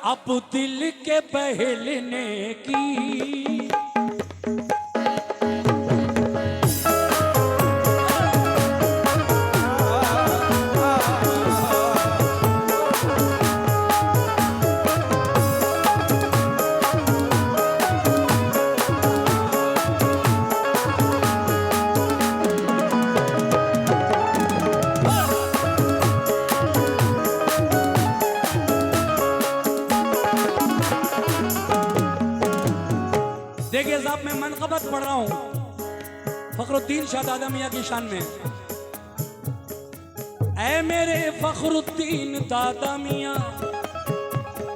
अब दिल के बहलने की देखिए साहब, मैं मनक़बत पढ़ रहा हूं फखरुद्दीन शाह दादा मियां की शान में। ऐ मेरे फखरुद्दीन दादा मियां,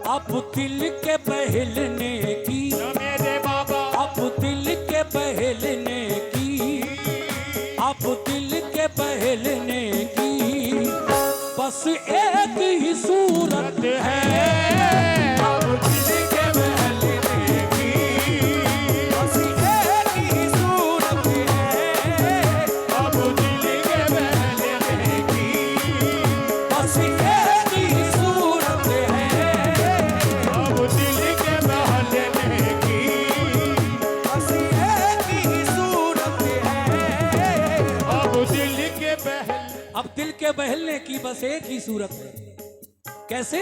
अब दिल के बहलने की, मेरे बाबा अब दिल के बहलने की, अब दिल के बहलने की बस एक ही सूरत है। अब दिल के बहलने की बस एक ही सूरत है। अब दिल के बहलने की बस एक ही सूरत है। अब दिल के बहलने की बस एक ही सूरत है। अब दिल के बहल अब दिल के बहलने की बस एक ही सूरत है। कैसे?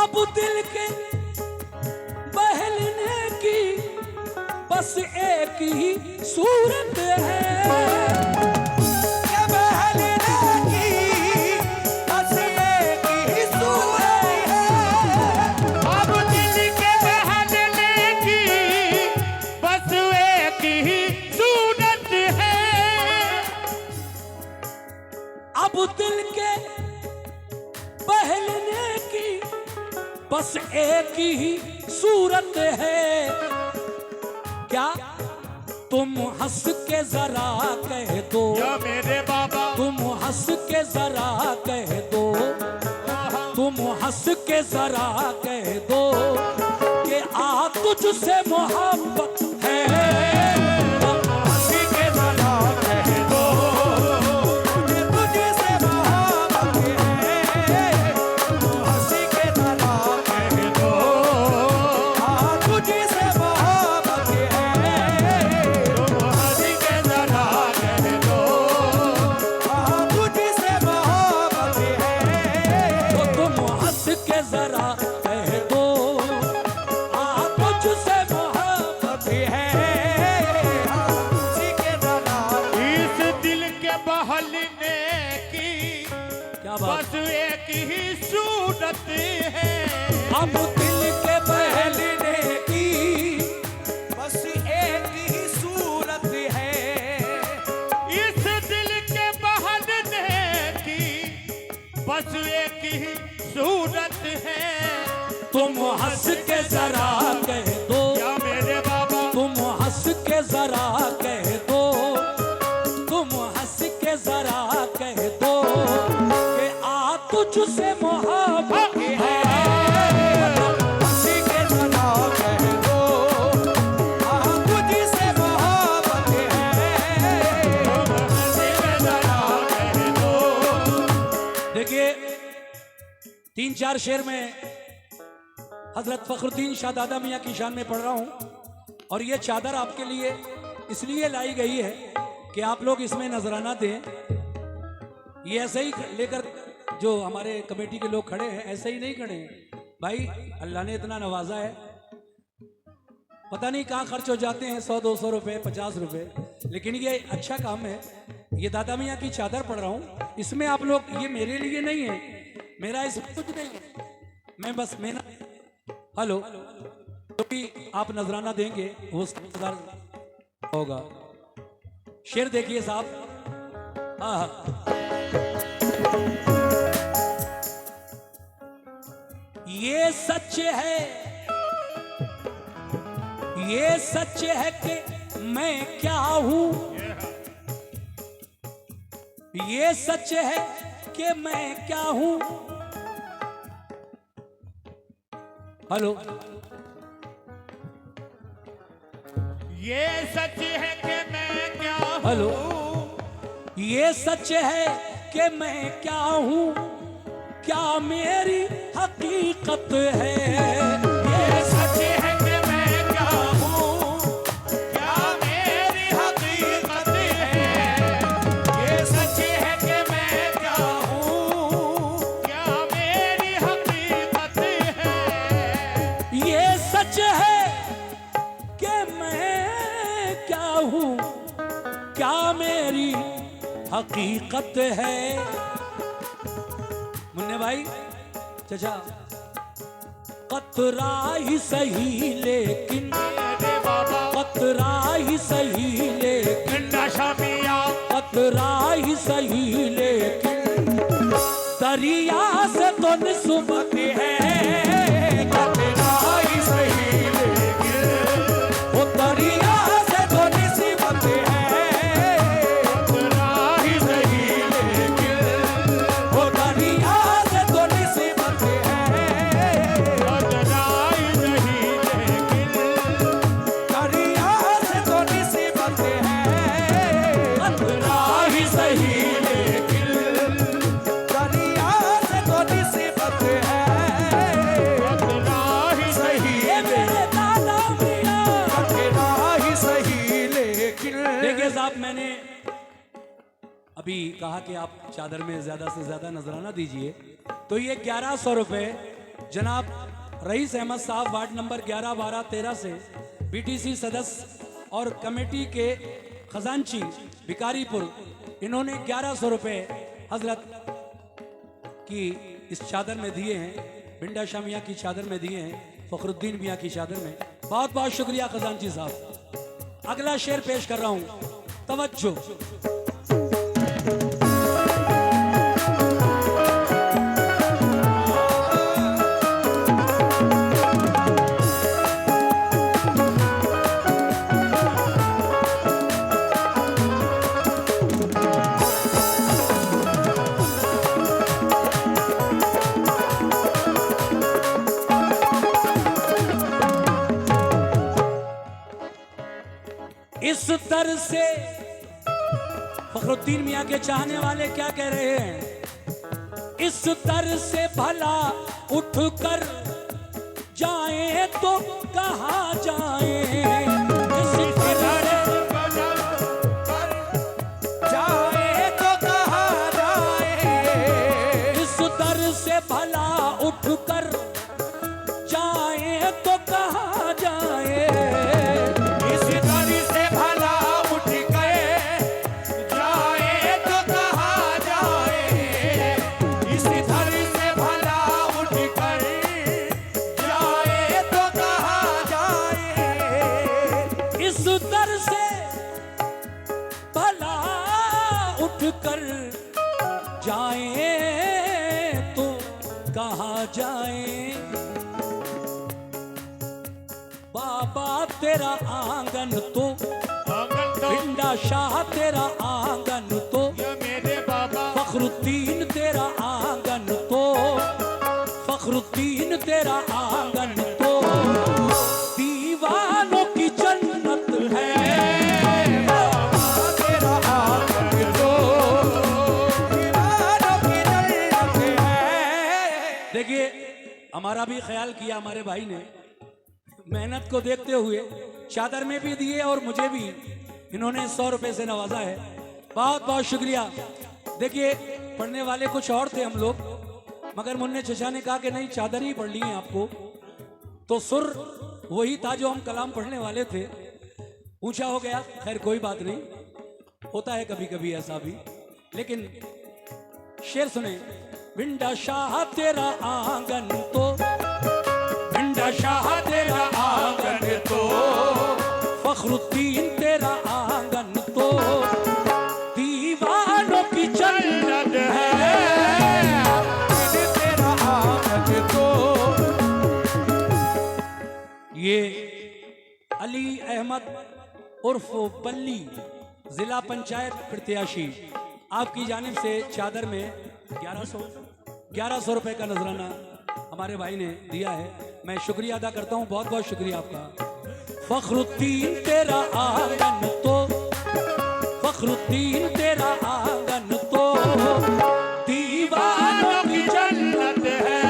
अब दिल के बहलने की बस एक ही सूरत है। के बहलने की बस एक ही सूरत है। अब दिल के बहलने की बस एक ही सूरत है। अब दिल के बहलने की बस एक ही सूरत है। क्या तुम हंस के जरा कह दो, या मेरे बाबा तुम हंस के जरा कह दो, तुम हंस के जरा कह दो कि आ तुझसे मोहब्बत है। तुम हंस के जरा कह दो कि तुझसे मोहब्बत है। तुम हंस के जरा कह दो आ तुझसे मोहब्बत है। तुम हंस के जरा कह दो आ तुझसे मोहब्बत है। तो तुम हंस के जरा कह दो आ तुझसे मोहब्बत है। हंस के जरा इस दिल के बहलने की क्या बात? बस एक ही सूरत है। अब दिल के बहलने की बस एक ही सूरत है। इस दिल के बहलने की बस एक ही सूरत है। तुम हंस के जरा कह दो, या मेरे बाबा तुम हंस के जरा कह दो, तुम हंस के जरा कह दो कि आ तुझसे मोहब्बत है। हंस के जरा कह दो आ तुझसे मोहब्बत है। तुम हंस के जरा कह दो। देखिए, 3-4 शेर में हजरत फखरुद्दीन शाह दादा मियां की शान में पढ़ रहा हूं। और ये चादर आपके लिए इसलिए लाई गई है कि आप लोग इसमें नजराना दें। ये ऐसे ही लेकर जो हमारे कमेटी के लोग खड़े हैं ऐसे ही नहीं खड़े हैं भाई, अल्लाह ने इतना नवाजा है, पता नहीं कहाँ खर्च हो जाते हैं 100-200 रुपए, 50 रुपए, लेकिन ये अच्छा काम है। ये दादा मियां की चादर पढ़ रहा हूँ, इसमें आप लोग, ये मेरे लिए नहीं है, मेरा इसमें कुछ नहीं है, मैं बस मेरा हेलो जो भी आप नजराना देंगे वो समझदार होगा। शेर देखिए साहब। हाँ, ये सच है, ये सच है कि मैं क्या हूं, ये सच है कि मैं क्या हूं। हेलो, ये सच है कि मैं क्या हूँ। हेलो, ये सच है कि मैं क्या हूं, क्या मेरी हकीकत है। ये सच है कि मैं क्या हूँ, क्या मेरी हकीकत है। ये सच है कि मैं क्या हूँ, क्या मेरी हकीकत है। ये सच है कि मैं क्या हूँ, क्या मेरी हकीकत है। मुन्ने भाई चाचा, कतरा ही सही लेकिन, मेरे बाबा कतरा ही सही लेकिन, नशा मिया कतरा ही सही लेकिन, दरिया से तो निस्बत है। कतरा ही सही लेकिन, वो दरिया से तो निस्बत है। कतरा ही सही लेकिन, वो दरिया से तो निस्बत है। कतरा ही सही लेकिन, दरिया से तो निस्बत है। कतरा ही सही लेकिन, दरिया से तो निस्बत है। कतरा ही सही ये मेरे दादा मियां, कतरा ही सही लेकिन। देखिए साहब, मैंने अभी कहा कि आप चादर में ज्यादा से ज्यादा नजराना दीजिए, तो ये 1100 रुपए जनाब रईस अहमद साहब वार्ड नंबर 11, 12, 13 से बीटीसी सदस्य और कमेटी के खजांची भिकारीपुर, इन्होंने 1100 रुपए हजरत की इस चादर में दिए हैं, बिंडा शाह मियां की चादर में दिए हैं, फखरुद्दीन मियां की चादर में। बहुत बहुत शुक्रिया खजांची साहब। अगला शेर पेश कर रहा हूं, तवज्जो। इस तरह से फखरुद्दीन मियां के चाहने वाले क्या कह रहे हैं, इस तरह से भला उठकर जाएं तो कहाँ जाएं। इस तरह जाएं तो कहाँ जाएं। इस तरह से भला उठकर जाएं तो कहाँ जाएं। कर जाएं तो कहाँ जाएं। बाबा तेरा आंगन तो, बिंडा शाह तेरा आंगन तो, मेरे बाबा फखरुद्दीन तेरा आंगन तो, फखरुद्दीन तेरा आंगन तो, दीवानों की जन्नत है। देखिए, हमारा भी ख्याल किया हमारे भाई ने, मेहनत को देखते हुए चादर में भी दिए और मुझे भी इन्होंने 100 रुपए से नवाजा है। बहुत बहुत शुक्रिया। देखिए, पढ़ने वाले कुछ और थे हम लोग, मगर मुन्ने चचा ने कहा कि नहीं, चादर ही पढ़ ली है आपको, तो सुर वही था जो हम कलाम पढ़ने वाले थे, ऊंचा हो गया। खैर कोई बात नहीं, होता है कभी कभी ऐसा भी। लेकिन शेर सुने, बिंडा शाह तेरा आंगन तो, बिंडा शाह तेरा आंगन तो, फखरुद्दीन तेरा आंगन तो, दीवानों की जन्नत है। तेरा आंगन तो। ये अली अहमद उर्फ बल्ली, जिला पंचायत प्रत्याशी, आपकी जानिब से चादर में 1100 रुपए का नजराना हमारे भाई ने दिया है। मैं शुक्रिया अदा करता हूं, बहुत बहुत शुक्रिया आपका। फखरुद्दीन तेरा आंगन तो, फखरुद्दीन तेरा आंगन तो, दीवानों की जन्नत है।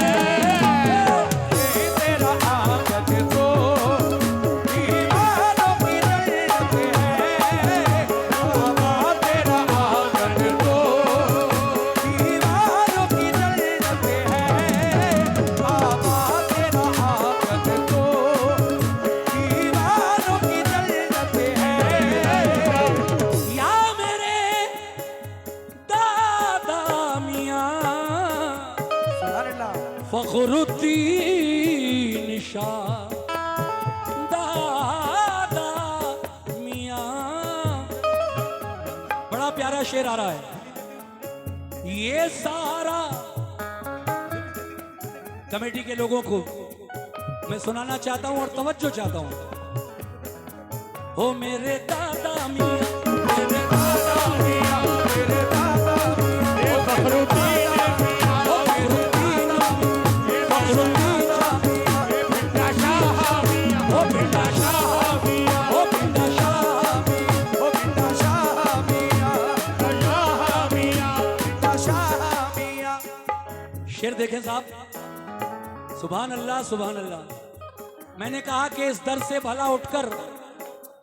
फखरुद्दीन शाह दादा मियां। बड़ा प्यारा शेर आ रहा है। ये सारा कमेटी के लोगों को मैं सुनाना चाहता हूं और तवज्जो चाहता हूं। ओ मेरे दादा मियां, मेरे दादा मियां, मेरे दादा मियां, ओ फखरुद्दीन मियां, ओ फखरुद्दीन मियां, फखरुद्दीन मियां, भिंडा शाह मियां, ओ भिंडा शाह मियां, ओ भिंडा शाह मियां, ओ भिंडा शाह मियां, शाह मियां, भिंडा शाह मियां। शेर देखें साहब, सुभान अल्लाह सुभान अल्लाह। मैंने कहा कि इस दर से भला उठकर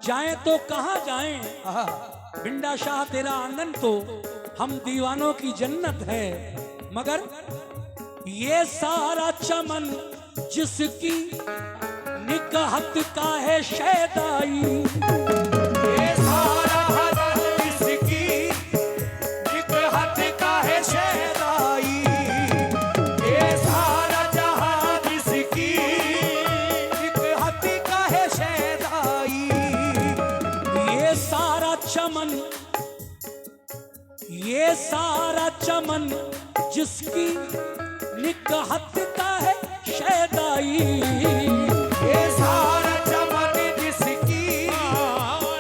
जाएं तो कहां जाएं, भिंडा शाह तेरा आंगन तो हम दीवानों की जन्नत है। मगर ये सारा चमन जिसकी निकहत का है शैदाई, ये सारा हदन जिसकी निकहत का है शैदाई, ये सारा जहां जिसकी निकहत का है शैदाई, ये सारा चमन, ये सारा चमन जिसकी निकहत का है शैदाई, ये सारा चमन जिसकी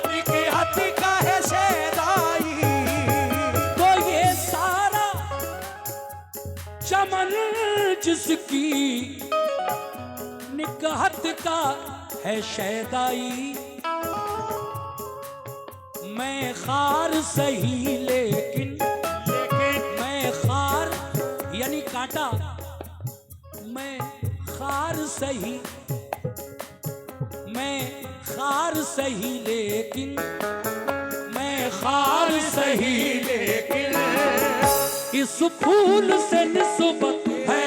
निकहत का है शैदाई। तो ये सारा चमन जिसकी निकहत का है शैदाई, मैं खार सही लेकिन मैं खार यानी कांटा, मैं खार सही, मैं खार सही लेकिन मैं खार सही लेकिन इस फूल से निस्बत है।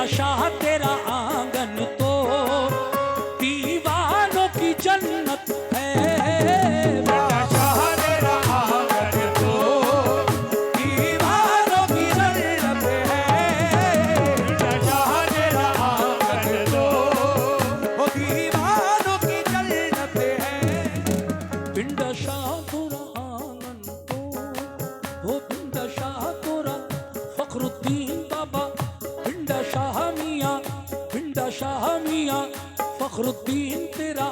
शाह तेरा आंगन तो दीवानों की जन्नत है। भिंडा शाह तेरा आंगन तो दीवानों की जन्नत है। भिंडा शाह तेरा आंगन तो दीवानों की जन्नत है। भिंडा शाह तेरा आंगन तो भिंडा शाह तेरा फखरुद्दीन बाबा, भिंडा शाह मियां, भिंडा शाह मियां, फखरुद्दीन तेरा